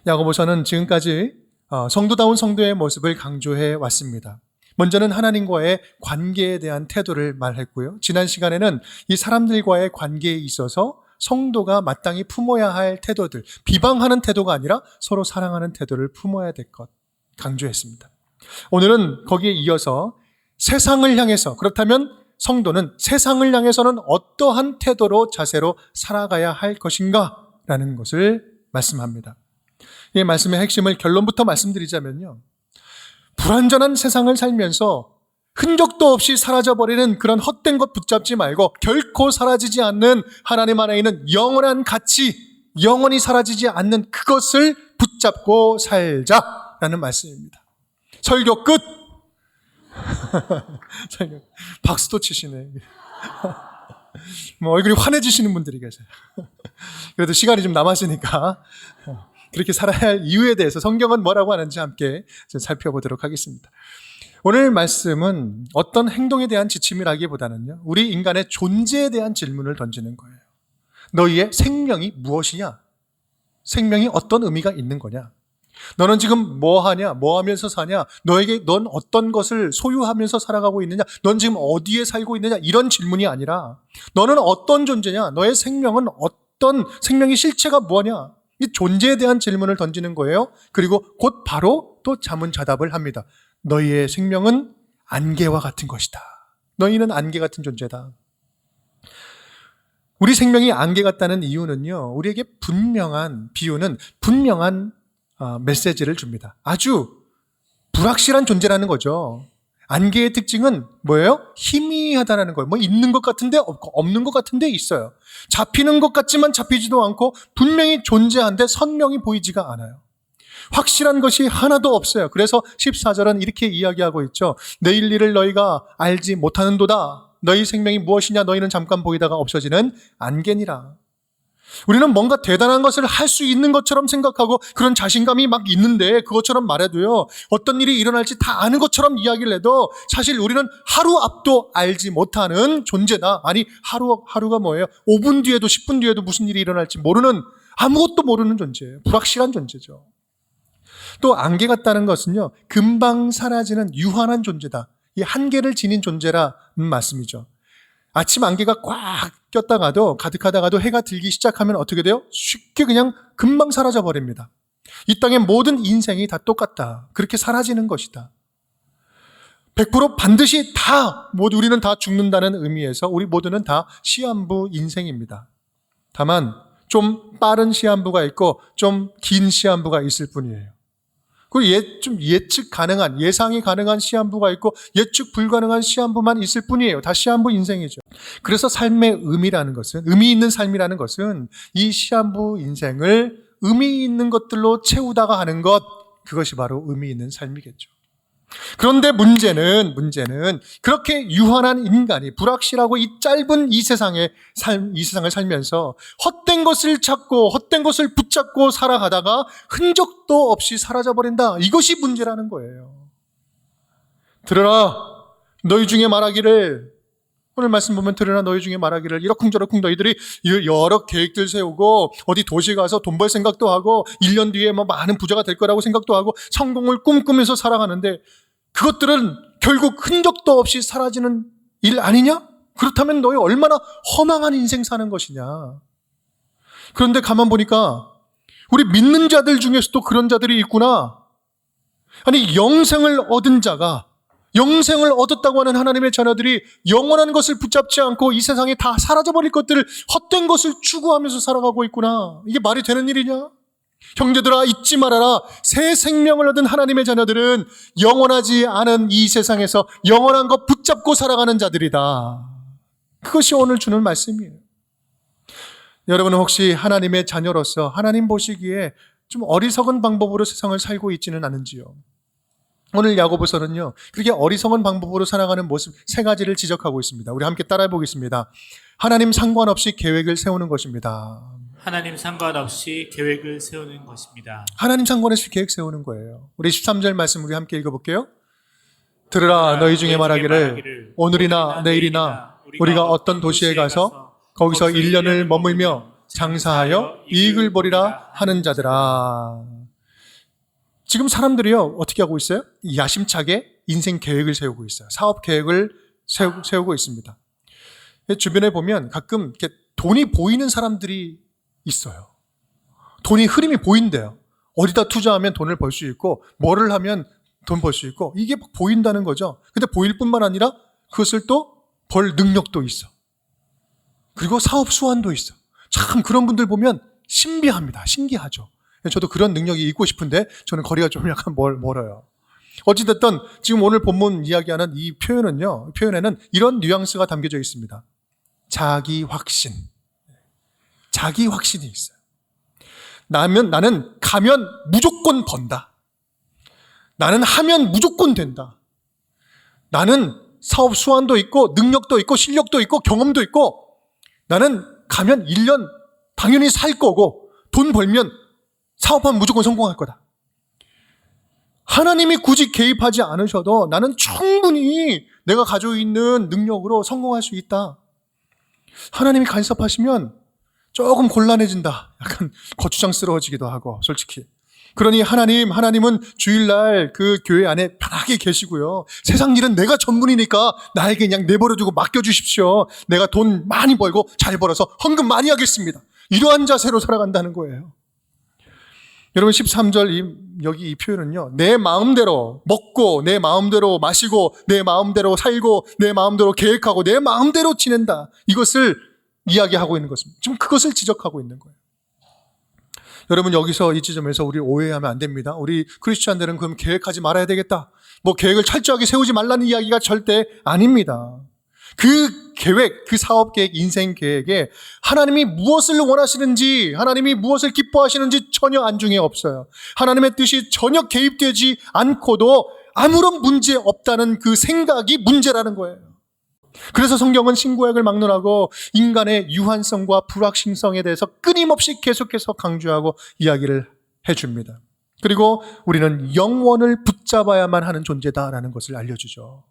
야고보서는 지금까지 성도다운 성도의 모습을 강조해 왔습니다. 먼저는 하나님과의 관계에 대한 태도를 말했고요. 지난 시간에는 이 사람들과의 관계에 있어서 성도가 마땅히 품어야 할 태도들, 비방하는 태도가 아니라 서로 사랑하는 태도를 품어야 될 것 강조했습니다. 오늘은 거기에 이어서 세상을 향해서, 그렇다면 성도는 세상을 향해서는 어떠한 태도로 자세로 살아가야 할 것인가 라는 것을 말씀합니다. 이 말씀의 핵심을 결론부터 말씀드리자면요, 불완전한 세상을 살면서 흔적도 없이 사라져버리는 그런 헛된 것 붙잡지 말고 결코 사라지지 않는 하나님 안에 있는 영원한 가치, 영원히 사라지지 않는 그것을 붙잡고 살자라는 말씀입니다. 설교 끝! 박수도 치시네. 얼굴이 환해지시는 분들이 계세요. 그래도 시간이 좀 남았으니까 그렇게 살아야 할 이유에 대해서 성경은 뭐라고 하는지 함께 살펴보도록 하겠습니다. 오늘 말씀은 어떤 행동에 대한 지침이라기보다는요, 우리 인간의 존재에 대한 질문을 던지는 거예요. 너희의 생명이 무엇이냐? 생명이 어떤 의미가 있는 거냐? 너는 지금 뭐 하냐? 뭐 하면서 사냐? 넌 어떤 것을 소유하면서 살아가고 있느냐? 넌 지금 어디에 살고 있느냐? 이런 질문이 아니라 너는 어떤 존재냐? 너의 생명은 어떤 생명의 실체가 뭐냐? 이 존재에 대한 질문을 던지는 거예요. 그리고 곧 바로 또 자문자답을 합니다. 너희의 생명은 안개와 같은 것이다. 너희는 안개 같은 존재다. 우리 생명이 안개 같다는 이유는요, 우리에게 분명한 비유는 분명한 메시지를 줍니다. 아주 불확실한 존재라는 거죠. 안개의 특징은 뭐예요? 희미하다는 거예요. 뭐 있는 것 같은데 없고, 없는 것 같은데 있어요. 잡히는 것 같지만 잡히지도 않고, 분명히 존재한데 선명히 보이지가 않아요. 확실한 것이 하나도 없어요. 그래서 14절은 이렇게 이야기하고 있죠. 내일 일을 너희가 알지 못하는도다. 너희 생명이 무엇이냐? 너희는 잠깐 보이다가 없어지는 안개니라. 우리는 뭔가 대단한 것을 할 수 있는 것처럼 생각하고 그런 자신감이 막 있는데, 그것처럼 말해도요, 어떤 일이 일어날지 다 아는 것처럼 이야기를 해도 사실 우리는 하루 앞도 알지 못하는 존재다. 아니, 하루가 뭐예요? 5분 뒤에도 10분 뒤에도 무슨 일이 일어날지 모르는, 아무것도 모르는 존재예요. 불확실한 존재죠. 또 안개 같다는 것은요, 금방 사라지는 유한한 존재다. 이 한계를 지닌 존재라는 말씀이죠. 아침 안개가 꽉 꼈다가도, 가득하다가도 해가 들기 시작하면 어떻게 돼요? 쉽게 그냥 금방 사라져 버립니다. 이 땅의 모든 인생이 다 똑같다. 그렇게 사라지는 것이다. 100% 반드시 다, 모두 우리는 다 죽는다는 의미에서 우리 모두는 다 시한부 인생입니다. 다만 좀 빠른 시한부가 있고 좀 긴 시한부가 있을 뿐이에요. 그리고 좀 예측 가능한, 예상이 가능한 시한부가 있고 예측 불가능한 시한부만 있을 뿐이에요. 다 시한부 인생이죠. 그래서 삶의 의미라는 것은, 의미 있는 삶이라는 것은 이 시한부 인생을 의미 있는 것들로 채우다가 하는 것, 그것이 바로 의미 있는 삶이겠죠. 그런데 문제는 그렇게 유한한 인간이 불확실하고 이 짧은 이 세상을 살면서 헛된 것을 찾고 헛된 것을 붙잡고 살아가다가 흔적도 없이 사라져버린다. 이것이 문제라는 거예요. 들으라, 너희 중에 말하기를, 오늘 말씀 보면 들으라 너희 중에 말하기를, 이러쿵저러쿵 너희들이 여러 계획들 세우고 어디 도시 가서 돈 벌 생각도 하고 1년 뒤에 뭐 많은 부자가 될 거라고 생각도 하고 성공을 꿈꾸면서 살아가는데 그것들은 결국 흔적도 없이 사라지는 일 아니냐? 그렇다면 너희 얼마나 허망한 인생 사는 것이냐? 그런데 가만 보니까 우리 믿는 자들 중에서도 그런 자들이 있구나. 아니, 영생을 얻은 자가, 영생을 얻었다고 하는 하나님의 자녀들이 영원한 것을 붙잡지 않고 이 세상에 다 사라져버릴 것들을, 헛된 것을 추구하면서 살아가고 있구나. 이게 말이 되는 일이냐? 형제들아, 잊지 말아라. 새 생명을 얻은 하나님의 자녀들은 영원하지 않은 이 세상에서 영원한 것 붙잡고 살아가는 자들이다. 그것이 오늘 주는 말씀이에요. 여러분은 혹시 하나님의 자녀로서 하나님 보시기에 좀 어리석은 방법으로 세상을 살고 있지는 않은지요? 오늘 야고보서는요, 그렇게 어리석은 방법으로 살아가는 모습 3가지를 지적하고 있습니다. 우리 함께 따라해 보겠습니다. 하나님 상관없이 계획을 세우는 것입니다. 하나님 상관없이 계획을 세우는 것입니다. 하나님 상관없이 계획 세우는 거예요. 우리 13절 말씀 우리 함께 읽어볼게요. 들으라, 너희 중에 말하기를 오늘이나 내일이나 우리가 어떤 도시에 가서 거기서 1년을 머물며 장사하여 이익을 보리라 하는 자들아. 지금 사람들이요, 어떻게 하고 있어요? 야심차게 인생 계획을 세우고 있어요. 사업 계획을 세우고 있습니다. 주변에 보면 가끔 이렇게 돈이 보이는 사람들이 있어요. 돈이 흐름이 보인대요. 어디다 투자하면 돈을 벌 수 있고, 뭐를 하면 돈 벌 수 있고, 이게 막 보인다는 거죠. 근데 보일 뿐만 아니라 그것을 또 벌 능력도 있어. 그리고 사업 수완도 있어. 참 그런 분들 보면 신비합니다. 신기하죠. 저도 그런 능력이 있고 싶은데 저는 거리가 좀 약간 멀어요. 어찌됐든 지금 오늘 본문 이야기하는 이 표현에는 이런 뉘앙스가 담겨져 있습니다. 자기 확신. 자기 확신이 있어요. 나는 가면 무조건 번다. 나는 하면 무조건 된다. 나는 사업 수완도 있고 능력도 있고 실력도 있고 경험도 있고 나는 가면 1년 당연히 살 거고 돈 벌면 사업하면 무조건 성공할 거다. 하나님이 굳이 개입하지 않으셔도 나는 충분히 내가 가지고 있는 능력으로 성공할 수 있다. 하나님이 간섭하시면 조금 곤란해진다. 약간 거추장스러워지기도 하고 솔직히. 그러니 하나님은 주일날 그 교회 안에 편하게 계시고요. 세상 일은 내가 전문이니까 나에게 그냥 내버려두고 맡겨주십시오. 내가 돈 많이 벌고 잘 벌어서 헌금 많이 하겠습니다. 이러한 자세로 살아간다는 거예요. 여러분 13절 여기 이 표현은요. 내 마음대로 먹고 내 마음대로 마시고 내 마음대로 살고 내 마음대로 계획하고 내 마음대로 지낸다. 이것을 이야기하고 있는 것입니다. 지금 그것을 지적하고 있는 거예요. 여러분 여기서 이 지점에서 우리 오해하면 안 됩니다. 우리 크리스찬들은 그럼 계획하지 말아야 되겠다. 뭐 계획을 철저하게 세우지 말라는 이야기가 절대 아닙니다. 그 계획, 그 사업 계획, 인생 계획에 하나님이 무엇을 원하시는지, 하나님이 무엇을 기뻐하시는지 전혀 안중에 없어요. 하나님의 뜻이 전혀 개입되지 않고도 아무런 문제 없다는 그 생각이 문제라는 거예요. 그래서 성경은 신구약을 막론하고 인간의 유한성과 불확실성에 대해서 끊임없이 계속해서 강조하고 이야기를 해줍니다. 그리고 우리는 영원을 붙잡아야만 하는 존재다라는 것을 알려주죠.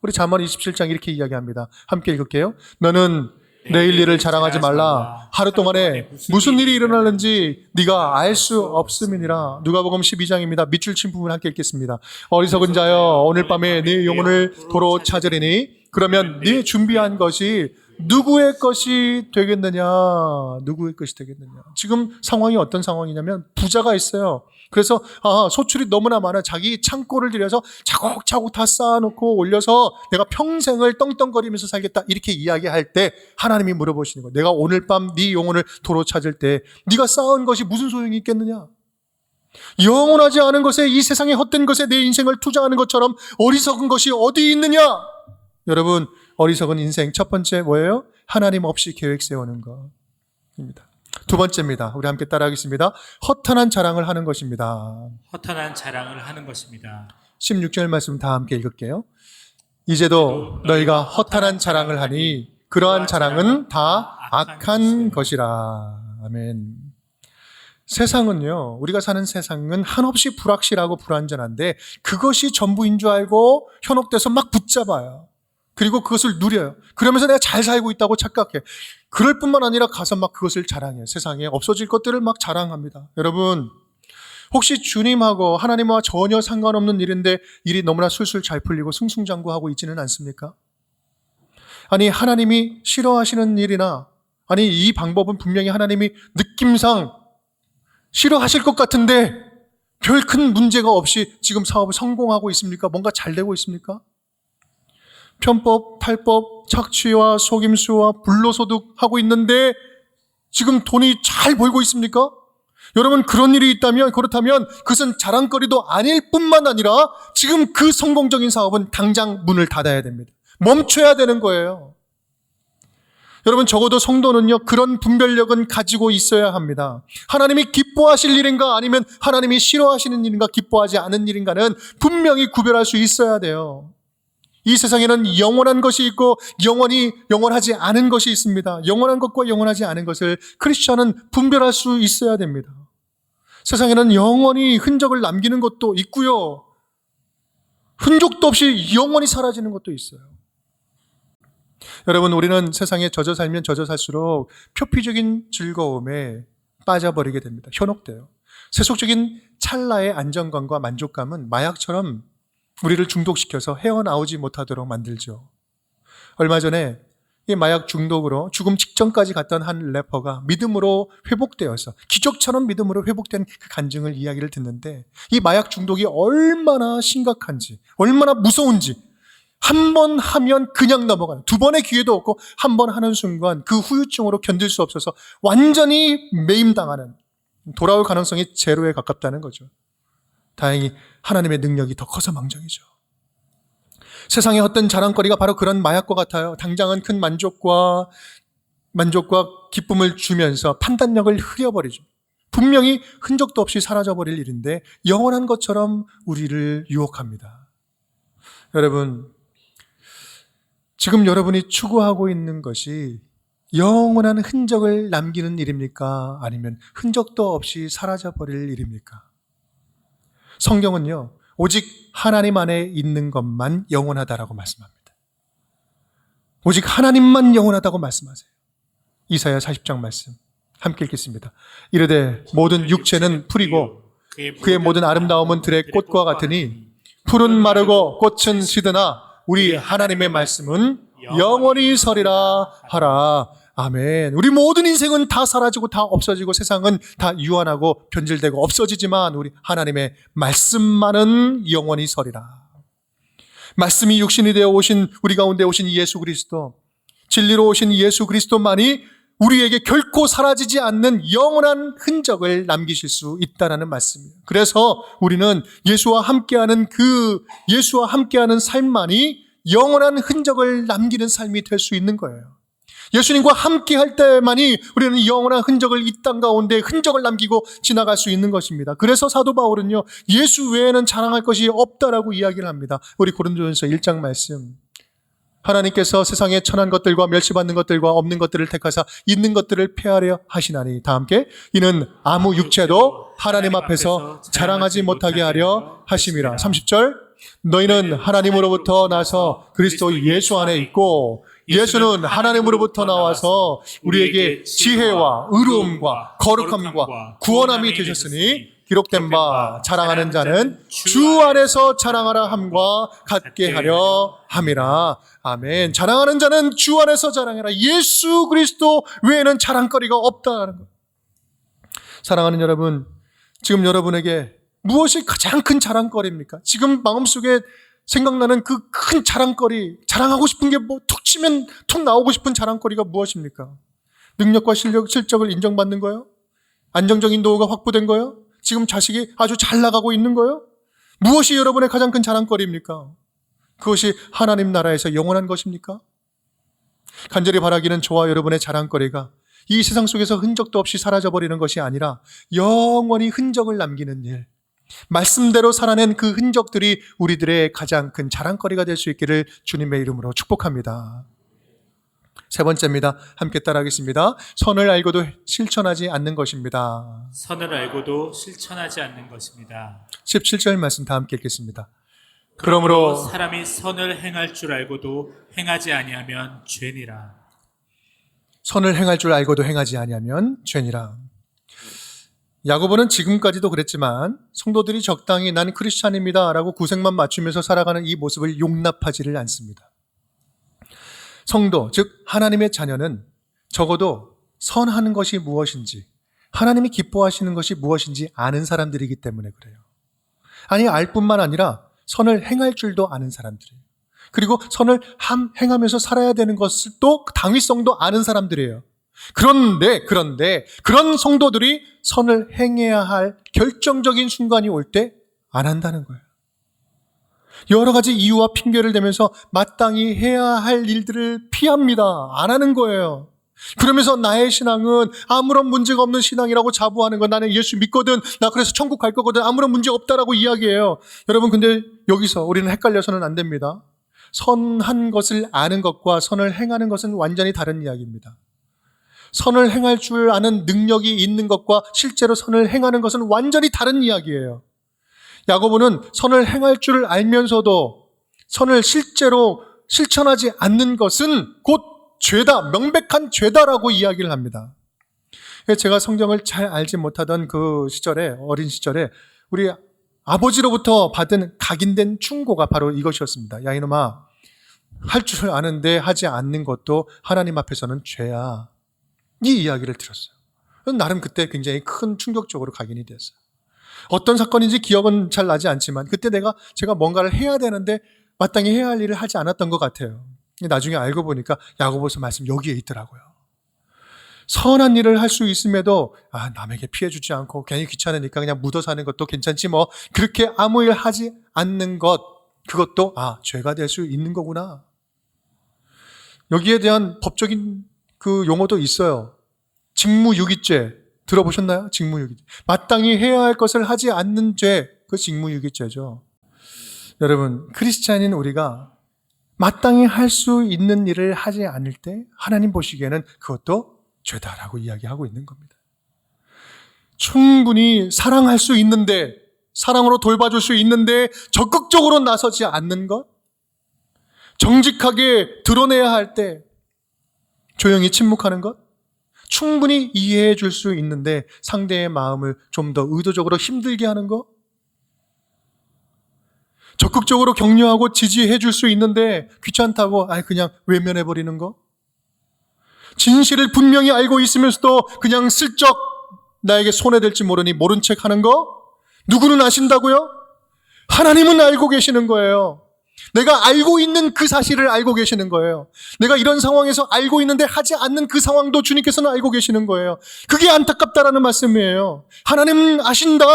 우리 잠언 27장 이렇게 이야기합니다. 함께 읽을게요. 너는 내일 일을 자랑하지 말라. 하루 동안에 무슨 일이 일어나는지 네가 알 수 없음이니라. 누가복음 12장입니다. 밑줄 친 부분 함께 읽겠습니다. 어리석은 자여 오늘 밤에 네 영혼을 도로 찾으리니 그러면 네 준비한 것이 누구의 것이 되겠느냐? 누구의 것이 되겠느냐? 지금 상황이 어떤 상황이냐면 부자가 있어요. 그래서 소출이 너무나 많아 자기 창고를 들여서 차곡차곡 다 쌓아놓고 올려서 내가 평생을 떵떵거리면서 살겠다 이렇게 이야기할 때 하나님이 물어보시는 거예요. 내가 오늘 밤 네 영혼을 도로 찾을 때 네가 쌓은 것이 무슨 소용이 있겠느냐? 영원하지 않은 것에 이 세상의 헛된 것에 내 인생을 투자하는 것처럼 어리석은 것이 어디 있느냐? 여러분 어리석은 인생 첫 번째 뭐예요? 하나님 없이 계획 세우는 것입니다. 두 번째입니다. 우리 함께 따라하겠습니다. 허탄한 자랑을 하는 것입니다. 허탄한 자랑을 하는 것입니다. 16절 말씀 다 함께 읽을게요. 이제도 너희가 허탄한 자랑을 하니 그러한 자랑은 다 악한 것이라. 아멘. 세상은요, 우리가 사는 세상은 한없이 불확실하고 불안전한데 그것이 전부인 줄 알고 현혹돼서 막 붙잡아요. 그리고 그것을 누려요. 그러면서 내가 잘 살고 있다고 착각해. 그럴 뿐만 아니라 가서 막 그것을 자랑해요. 세상에 없어질 것들을 막 자랑합니다. 여러분, 혹시 주님하고 하나님과 전혀 상관없는 일인데 일이 너무나 술술 잘 풀리고 승승장구하고 있지는 않습니까? 아니, 하나님이 싫어하시는 일이나 아니, 이 방법은 분명히 하나님이 느낌상 싫어하실 것 같은데 별 큰 문제가 없이 지금 사업을 성공하고 있습니까? 뭔가 잘 되고 있습니까? 편법, 탈법, 착취와 속임수와 불로소득 하고 있는데 지금 돈이 잘 벌고 있습니까? 여러분 그런 일이 있다면 그렇다면 그것은 자랑거리도 아닐 뿐만 아니라 지금 그 성공적인 사업은 당장 문을 닫아야 됩니다. 멈춰야 되는 거예요. 여러분 적어도 성도는요 그런 분별력은 가지고 있어야 합니다. 하나님이 기뻐하실 일인가 아니면 하나님이 싫어하시는 일인가 기뻐하지 않은 일인가는 분명히 구별할 수 있어야 돼요. 이 세상에는 영원한 것이 있고 영원하지 않은 것이 있습니다. 영원한 것과 영원하지 않은 것을 크리스천은 분별할 수 있어야 됩니다. 세상에는 영원히 흔적을 남기는 것도 있고요. 흔적도 없이 영원히 사라지는 것도 있어요. 여러분 우리는 세상에 젖어 살면 젖어 살수록 표피적인 즐거움에 빠져버리게 됩니다. 현혹돼요. 세속적인 찰나의 안정감과 만족감은 마약처럼 우리를 중독시켜서 헤어나오지 못하도록 만들죠. 얼마 전에 이 마약 중독으로 죽음 직전까지 갔던 한 래퍼가 믿음으로 회복되어서 기적처럼 믿음으로 회복된 그 간증을 이야기를 듣는데 이 마약 중독이 얼마나 심각한지 얼마나 무서운지 한 번 하면 그냥 넘어가는 두 번의 기회도 없고 한 번 하는 순간 그 후유증으로 견딜 수 없어서 완전히 매임당하는 돌아올 가능성이 제로에 가깝다는 거죠. 다행히 하나님의 능력이 더 커서 망정이죠. 세상의 헛된 자랑거리가 바로 그런 마약과 같아요. 당장은 큰 만족과 기쁨을 주면서 판단력을 흐려버리죠. 분명히 흔적도 없이 사라져버릴 일인데 영원한 것처럼 우리를 유혹합니다. 여러분, 지금 여러분이 추구하고 있는 것이 영원한 흔적을 남기는 일입니까? 아니면 흔적도 없이 사라져버릴 일입니까? 성경은요, 오직 하나님 안에 있는 것만 영원하다라고 말씀합니다. 오직 하나님만 영원하다고 말씀하세요. 이사야 40장 말씀 함께 읽겠습니다. 이르되 모든 육체는 풀이고 그의 모든 아름다움은 들의 꽃과 같으니 풀은 마르고 꽃은 시드나 우리 하나님의 말씀은 영원히 서리라 하라. 아멘. 우리 모든 인생은 다 사라지고 다 없어지고 세상은 다 유한하고 변질되고 없어지지만 우리 하나님의 말씀만은 영원히 서리라. 말씀이 육신이 되어 오신 우리 가운데 오신 예수 그리스도, 진리로 오신 예수 그리스도만이 우리에게 결코 사라지지 않는 영원한 흔적을 남기실 수 있다는 말씀이에요. 그래서 우리는 예수와 함께하는 삶만이 영원한 흔적을 남기는 삶이 될 수 있는 거예요. 예수님과 함께 할 때만이 우리는 영원한 흔적을 이 땅 가운데 흔적을 남기고 지나갈 수 있는 것입니다. 그래서 사도 바울은요, 예수 외에는 자랑할 것이 없다라고 이야기를 합니다. 우리 고린도전서 1장 말씀. 하나님께서 세상에 천한 것들과 멸시받는 것들과 없는 것들을 택하사 있는 것들을 폐하려 하시나니 다 함께 이는 아무 육체도 하나님 앞에서 자랑하지 못하게 하려 하심이라. 30절 너희는 하나님으로부터 나서 그리스도 예수 안에 있고 예수는 하나님으로부터 나와서 우리에게 지혜와 의로움과 거룩함과 구원함이 되셨으니 기록된 바 자랑하는 자는 주 안에서 자랑하라 함과 같게 하려 함이라. 아멘. 자랑하는 자는 주 안에서 자랑해라. 예수 그리스도 외에는 자랑거리가 없다는 것. 사랑하는 여러분, 지금 여러분에게 무엇이 가장 큰 자랑거리입니까? 지금 마음속에 생각나는 그 큰 자랑거리, 자랑하고 싶은 게 툭 치면 툭 나오고 싶은 자랑거리가 무엇입니까? 능력과 실적을 인정받는 거요? 안정적인 노후가 확보된 거요? 지금 자식이 아주 잘 나가고 있는 거요? 무엇이 여러분의 가장 큰 자랑거리입니까? 그것이 하나님 나라에서 영원한 것입니까? 간절히 바라기는 저와 여러분의 자랑거리가 이 세상 속에서 흔적도 없이 사라져버리는 것이 아니라 영원히 흔적을 남기는 일, 말씀대로 살아낸 그 흔적들이 우리들의 가장 큰 자랑거리가 될 수 있기를 주님의 이름으로 축복합니다. 세 번째입니다. 함께 따라하겠습니다. 선을 알고도 실천하지 않는 것입니다. 선을 알고도 실천하지 않는 것입니다. 17절 말씀 다 함께 읽겠습니다. 그러므로 사람이 선을 행할 줄 알고도 행하지 아니하면 죄니라. 선을 행할 줄 알고도 행하지 아니하면 죄니라. 야고보는 지금까지도 그랬지만 성도들이 적당히 난 크리스찬입니다 라고 구색만 맞추면서 살아가는 이 모습을 용납하지를 않습니다. 성도, 즉 하나님의 자녀는 적어도 선하는 것이 무엇인지, 하나님이 기뻐하시는 것이 무엇인지 아는 사람들이기 때문에 그래요. 아니, 알 뿐만 아니라 선을 행할 줄도 아는 사람들이에요. 그리고 선을 행하면서 살아야 되는 것을 또 당위성도 아는 사람들이에요. 그런데 그런 성도들이 선을 행해야 할 결정적인 순간이 올 때 안 한다는 거예요. 여러 가지 이유와 핑계를 대면서 마땅히 해야 할 일들을 피합니다. 안 하는 거예요. 그러면서 나의 신앙은 아무런 문제가 없는 신앙이라고 자부하는 거, 나는 예수 믿거든, 나 그래서 천국 갈 거거든, 아무런 문제 없다라고 이야기해요. 여러분, 근데 여기서 우리는 헷갈려서는 안 됩니다. 선한 것을 아는 것과 선을 행하는 것은 완전히 다른 이야기입니다. 선을 행할 줄 아는 능력이 있는 것과 실제로 선을 행하는 것은 완전히 다른 이야기예요. 야고보는 선을 행할 줄 알면서도 선을 실제로 실천하지 않는 것은 곧 죄다, 명백한 죄다라고 이야기를 합니다. 제가 성경을 잘 알지 못하던 그 시절에, 어린 시절에 우리 아버지로부터 받은 각인된 충고가 바로 이것이었습니다. 야, 이놈아, 할 줄 아는데 하지 않는 것도 하나님 앞에서는 죄야. 이 이야기를 들었어요. 나름 그때 굉장히 큰 충격적으로 각인이 됐어요. 어떤 사건인지 기억은 잘 나지 않지만 그때 제가 뭔가를 해야 되는데 마땅히 해야 할 일을 하지 않았던 것 같아요. 나중에 알고 보니까 야고보서 말씀 여기에 있더라고요. 선한 일을 할 수 있음에도 남에게 피해 주지 않고 괜히 귀찮으니까 그냥 묻어 사는 것도 괜찮지 뭐, 그렇게 아무 일 하지 않는 것, 그것도 죄가 될 수 있는 거구나. 여기에 대한 법적인 그 용어도 있어요. 직무유기죄 들어보셨나요? 직무유기죄. 마땅히 해야 할 것을 하지 않는 죄, 그 직무유기죄죠. 여러분, 크리스찬인 우리가 마땅히 할 수 있는 일을 하지 않을 때 하나님 보시기에는 그것도 죄다라고 이야기하고 있는 겁니다. 충분히 사랑할 수 있는데, 사랑으로 돌봐줄 수 있는데 적극적으로 나서지 않는 것, 정직하게 드러내야 할 때 조용히 침묵하는 것, 충분히 이해해 줄 수 있는데 상대의 마음을 좀 더 의도적으로 힘들게 하는 것, 적극적으로 격려하고 지지해 줄 수 있는데 귀찮다고 그냥 외면해 버리는 거, 진실을 분명히 알고 있으면서도 그냥 슬쩍 나에게 손해될지 모르니 모른 척 하는 거, 누구는 아신다고요? 하나님은 알고 계시는 거예요. 내가 알고 있는 그 사실을 알고 계시는 거예요. 내가 이런 상황에서 알고 있는데 하지 않는 그 상황도 주님께서는 알고 계시는 거예요. 그게 안타깝다라는 말씀이에요. 하나님은 아신다.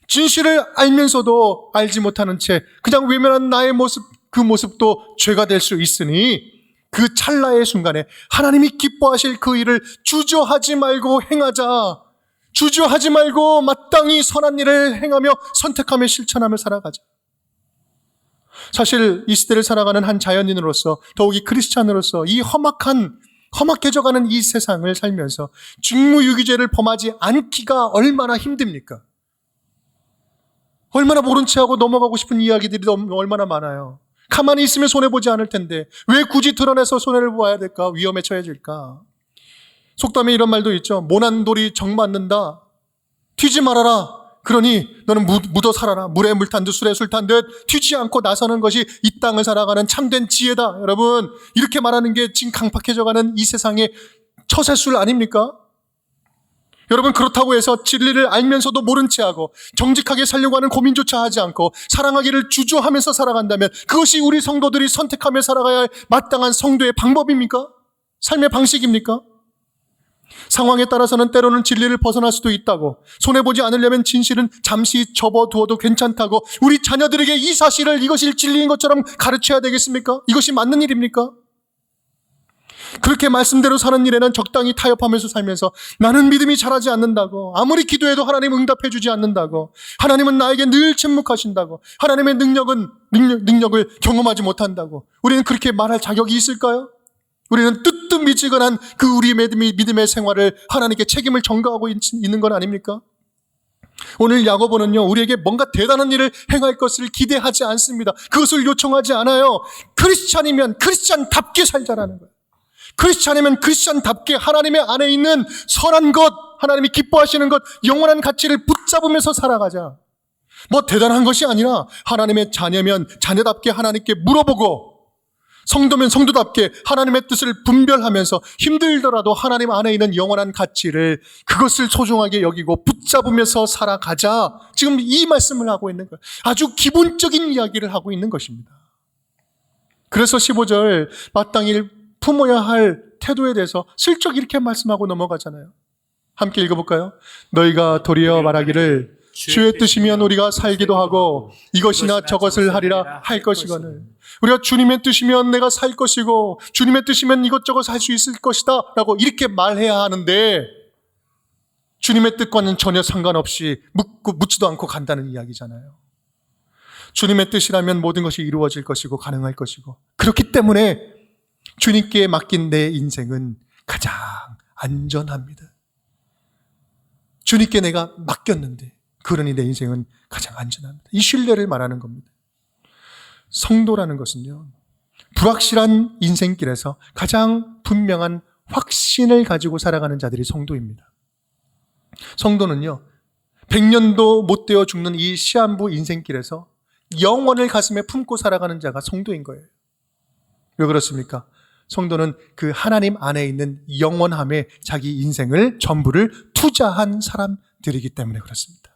진실을 알면서도 알지 못하는 채 그냥 외면한 나의 모습, 그 모습도 죄가 될 수 있으니 그 찰나의 순간에 하나님이 기뻐하실 그 일을 주저하지 말고 행하자. 주저하지 말고 마땅히 선한 일을 행하며 선택하며 실천하며 살아가자. 사실 이 시대를 살아가는 한 자연인으로서, 더욱이 크리스찬으로서 이 험악해져가는 이 세상을 살면서 직무유기죄를 범하지 않기가 얼마나 힘듭니까? 얼마나 모른 체하고 넘어가고 싶은 이야기들이 얼마나 많아요. 가만히 있으면 손해보지 않을 텐데 왜 굳이 드러내서 손해를 보아야 될까? 위험에 처해질까? 속담에 이런 말도 있죠. 모난 돌이 정 맞는다. 튀지 말아라. 그러니 너는 묻어 살아라. 물에 물 탄 듯 술에 술 탄 듯 튀지 않고 나서는 것이 이 땅을 살아가는 참된 지혜다. 여러분, 이렇게 말하는 게 지금 강팍해져가는 이 세상의 처세술 아닙니까? 여러분, 그렇다고 해서 진리를 알면서도 모른 채하고 정직하게 살려고 하는 고민조차 하지 않고 사랑하기를 주저하면서 살아간다면 그것이 우리 성도들이 선택하며 살아가야 할 마땅한 성도의 방법입니까? 삶의 방식입니까? 상황에 따라서는 때로는 진리를 벗어날 수도 있다고, 손해보지 않으려면 진실은 잠시 접어두어도 괜찮다고 우리 자녀들에게 이 사실을 이것이 진리인 것처럼 가르쳐야 되겠습니까? 이것이 맞는 일입니까? 그렇게 말씀대로 사는 일에는 적당히 타협하면서 살면서 나는 믿음이 자라지 않는다고, 아무리 기도해도 하나님 응답해 주지 않는다고, 하나님은 나에게 늘 침묵하신다고, 하나님의 능력을 경험하지 못한다고 우리는 그렇게 말할 자격이 있을까요? 우리는 뜨뜻미지근한 그 우리의 믿음의 생활을 하나님께 책임을 전가하고 있는 건 아닙니까? 오늘 야고보는요, 우리에게 뭔가 대단한 일을 행할 것을 기대하지 않습니다. 그것을 요청하지 않아요. 크리스찬이면 크리스찬답게 살자라는 거예요. 크리스찬이면 크리스찬답게 하나님의 안에 있는 선한 것, 하나님이 기뻐하시는 것, 영원한 가치를 붙잡으면서 살아가자. 뭐 대단한 것이 아니라 하나님의 자녀면 자녀답게 하나님께 물어보고, 성도면 성도답게 하나님의 뜻을 분별하면서 힘들더라도 하나님 안에 있는 영원한 가치를, 그것을 소중하게 여기고 붙잡으면서 살아가자. 지금 이 말씀을 하고 있는 거예요. 아주 기본적인 이야기를 하고 있는 것입니다. 그래서 15절 마땅히 품어야 할 태도에 대해서 슬쩍 이렇게 말씀하고 넘어가잖아요. 함께 읽어볼까요? 너희가 도리어 말하기를 주의 뜻이면 우리가 살기도 하고 이것이나 저것을 하리라 할 것이거늘, 우리가 주님의 뜻이면 내가 살 것이고 주님의 뜻이면 이것저것 할 수 있을 것이다 라고 이렇게 말해야 하는데, 주님의 뜻과는 전혀 상관없이 묻지도 않고 간다는 이야기잖아요. 주님의 뜻이라면 모든 것이 이루어질 것이고 가능할 것이고, 그렇기 때문에 주님께 맡긴 내 인생은 가장 안전합니다. 주님께 내가 맡겼는데 그러니 내 인생은 가장 안전합니다. 이 신뢰를 말하는 겁니다. 성도라는 것은요, 불확실한 인생길에서 가장 분명한 확신을 가지고 살아가는 자들이 성도입니다. 성도는요, 100년도 못 되어 죽는 이 시한부 인생길에서 영원을 가슴에 품고 살아가는 자가 성도인 거예요. 왜 그렇습니까? 성도는 그 하나님 안에 있는 영원함에 자기 인생을 전부를 투자한 사람들이기 때문에 그렇습니다.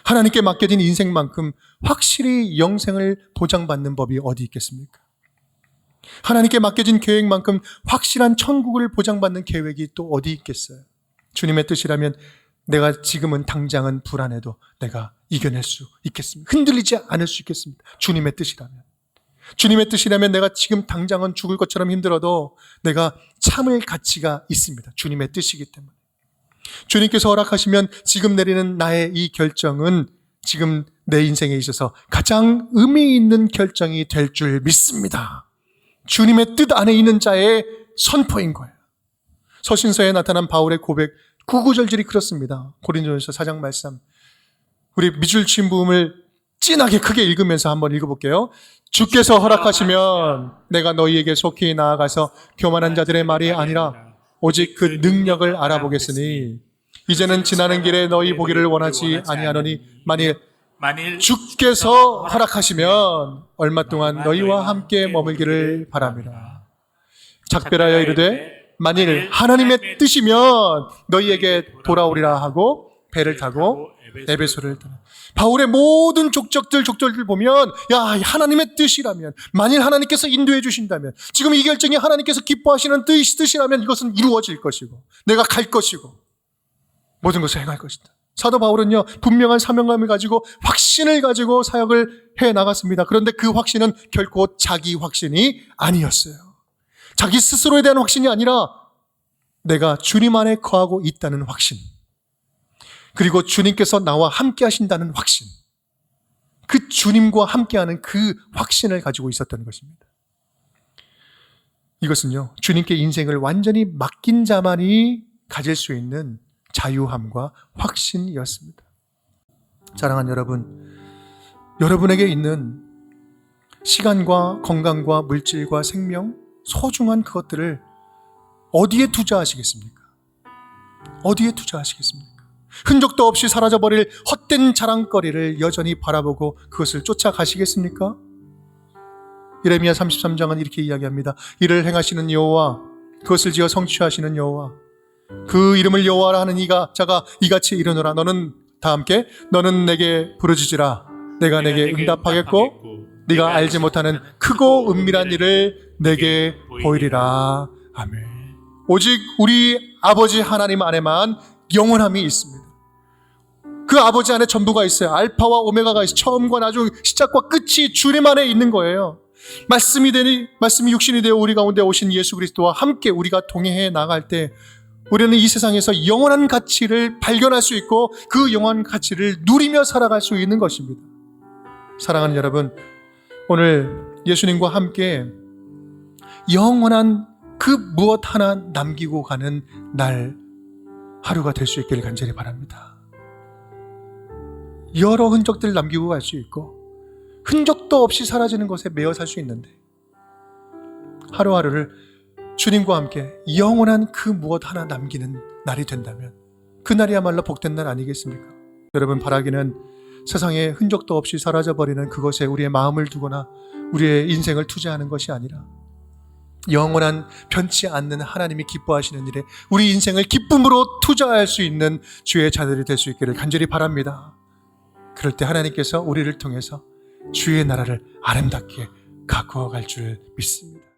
하나님께 맡겨진 인생만큼 확실히 영생을 보장받는 법이 어디 있겠습니까? 하나님께 맡겨진 계획만큼 확실한 천국을 보장받는 계획이 또 어디 있겠어요? 주님의 뜻이라면 내가 지금은 당장은 불안해도 내가 이겨낼 수 있겠습니다. 흔들리지 않을 수 있겠습니다. 주님의 뜻이라면. 주님의 뜻이라면 내가 지금 당장은 죽을 것처럼 힘들어도 내가 참을 가치가 있습니다. 주님의 뜻이기 때문에. 주님께서 허락하시면 지금 내리는 나의 이 결정은 지금 내 인생에 있어서 가장 의미 있는 결정이 될 줄 믿습니다. 주님의 뜻 안에 있는 자의 선포인 거예요. 서신서에 나타난 바울의 고백 9구절들이 그렇습니다. 고린도전서 4장 말씀. 우리 밑줄 친 부음을 진하게 크게 읽으면서 한번 읽어볼게요. 주께서 허락하시면 내가 너희에게 속히 나아가서 교만한 자들의 말이 아니라 오직 그 능력을 알아보겠으니 이제는 지나는 길에 너희 보기를 원하지 아니하노니 만일 주께서 허락하시면 얼마 동안 너희와 함께 머물기를 바랍니다. 작별하여 이르되 만일 하나님의 뜻이면 너희에게 돌아오리라 하고 배를 타고 에베소를 떠나. 바울의 모든 족절들 보면 야, 하나님의 뜻이라면, 만일 하나님께서 인도해 주신다면, 지금 이 결정이 하나님께서 기뻐하시는 뜻이라면 이것은 이루어질 것이고 내가 갈 것이고 모든 것을 행할 것이다. 사도 바울은요, 분명한 사명감을 가지고 확신을 가지고 사역을 해 나갔습니다. 그런데 그 확신은 결코 자기 확신이 아니었어요. 자기 스스로에 대한 확신이 아니라 내가 주님 안에 거하고 있다는 확신, 그리고 주님께서 나와 함께 하신다는 확신, 그 주님과 함께하는 그 확신을 가지고 있었던 것입니다. 이것은요, 주님께 인생을 완전히 맡긴 자만이 가질 수 있는 자유함과 확신이었습니다. 사랑하는 여러분, 여러분에게 있는 시간과 건강과 물질과 생명, 소중한 그것들을 어디에 투자하시겠습니까? 어디에 투자하시겠습니까? 흔적도 없이 사라져버릴 헛된 자랑거리를 여전히 바라보고 그것을 쫓아가시겠습니까? 예레미야 33장은 이렇게 이야기합니다. 이를 행하시는 여호와, 그것을 지어 성취하시는 여호와, 그 이름을 여호와라 하는 자가 이같이 이르노라. 너는 다 함께 너는 내게 부르짖으라. 내가 내게 응답하겠고 네가 알지 못하는 크고 은밀한 일을 내게 보이리라. 아멘. 오직 우리 아버지 하나님 안에만 영원함이 있습니다. 그 아버지 안에 전부가 있어요. 알파와 오메가가 있어요. 처음과 나중, 시작과 끝이 주님 안에 있는 거예요. 말씀이 육신이 되어 우리 가운데 오신 예수 그리스도와 함께 우리가 동행해 나갈 때 우리는 이 세상에서 영원한 가치를 발견할 수 있고 그 영원한 가치를 누리며 살아갈 수 있는 것입니다. 사랑하는 여러분, 오늘 예수님과 함께 영원한 그 무엇 하나 남기고 가는 날 하루가 될 수 있기를 간절히 바랍니다. 여러 흔적들을 남기고 갈 수 있고 흔적도 없이 사라지는 것에 매여 살 수 있는데 하루하루를 주님과 함께 영원한 그 무엇 하나 남기는 날이 된다면 그날이야말로 복된 날 아니겠습니까? 여러분, 바라기는 세상에 흔적도 없이 사라져버리는 그것에 우리의 마음을 두거나 우리의 인생을 투자하는 것이 아니라 영원한 변치 않는 하나님이 기뻐하시는 일에 우리 인생을 기쁨으로 투자할 수 있는 주의 자들이 될 수 있기를 간절히 바랍니다. 그럴 때 하나님께서 우리를 통해서 주의 나라를 아름답게 가꾸어 갈 줄 믿습니다.